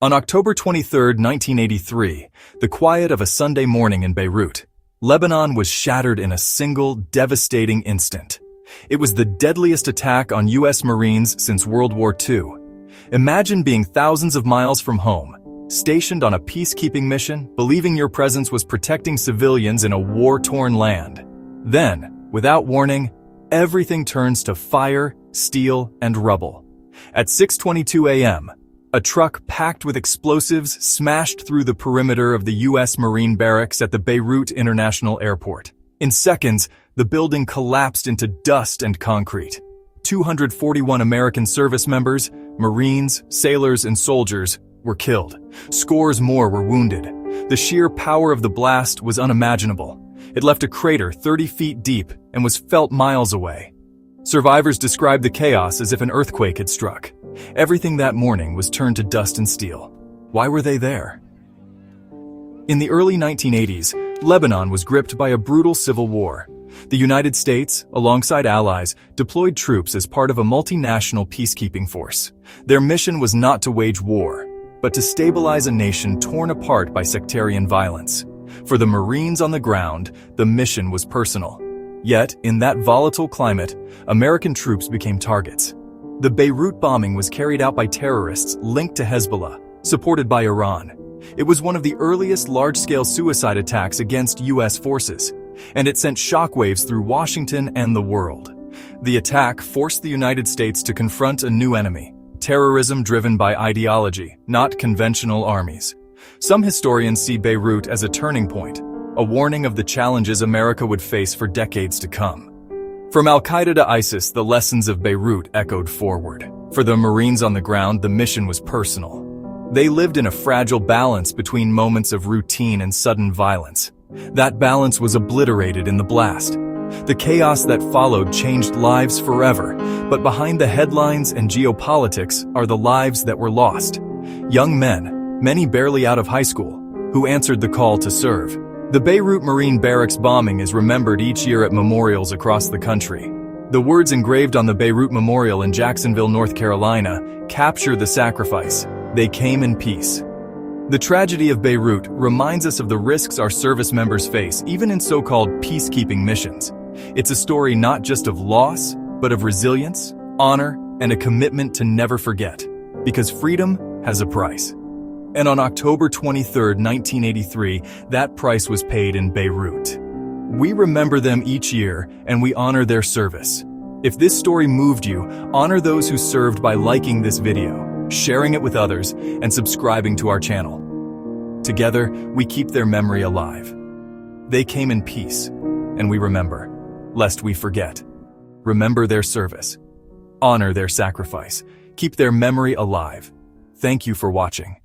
On October 23, 1983, the quiet of a Sunday morning in Beirut, Lebanon was shattered in a single, devastating instant. It was the deadliest attack on U.S. Marines since World War II. Imagine being thousands of miles from home, stationed on a peacekeeping mission, believing your presence was protecting civilians in a war-torn land. Then, without warning, everything turns to fire, steel, and rubble. At 6:22 a.m., a truck packed with explosives smashed through the perimeter of the U.S. Marine Barracks at the Beirut International Airport. In seconds, the building collapsed into dust and concrete. 241 American service members, Marines, sailors, and soldiers were killed. Scores more were wounded. The sheer power of the blast was unimaginable. It left a crater 30 feet deep and was felt miles away. Survivors described the chaos as if an earthquake had struck. Everything that morning was turned to dust and steel. Why were they there? In the early 1980s, Lebanon was gripped by a brutal civil war. The United States, alongside allies, deployed troops as part of a multinational peacekeeping force. Their mission was not to wage war, but to stabilize a nation torn apart by sectarian violence. For the Marines on the ground, the mission was personal. Yet, in that volatile climate, American troops became targets. The Beirut bombing was carried out by terrorists linked to Hezbollah, supported by Iran. It was one of the earliest large-scale suicide attacks against U.S. forces, and it sent shockwaves through Washington and the world. The attack forced the United States to confront a new enemy, terrorism driven by ideology, not conventional armies. Some historians see Beirut as a turning point, a warning of the challenges America would face for decades to come. From Al-Qaeda to ISIS, the lessons of Beirut echoed forward. For the Marines on the ground, the mission was personal. They lived in a fragile balance between moments of routine and sudden violence. That balance was obliterated in the blast. The chaos that followed changed lives forever, but behind the headlines and geopolitics are the lives that were lost. Young men, many barely out of high school, who answered the call to serve. The Beirut Marine Barracks bombing is remembered each year at memorials across the country. The words engraved on the Beirut Memorial in Jacksonville, North Carolina, capture the sacrifice. They came in peace. The tragedy of Beirut reminds us of the risks our service members face, even in so-called peacekeeping missions. It's a story not just of loss, but of resilience, honor, and a commitment to never forget. Because freedom has a price. And on October 23, 1983, that price was paid in Beirut. We remember them each year, and we honor their service. If this story moved you, honor those who served by liking this video, sharing it with others, and subscribing to our channel. Together, we keep their memory alive. They came in peace, and we remember, lest we forget. Remember their service. Honor their sacrifice. Keep their memory alive. Thank you for watching.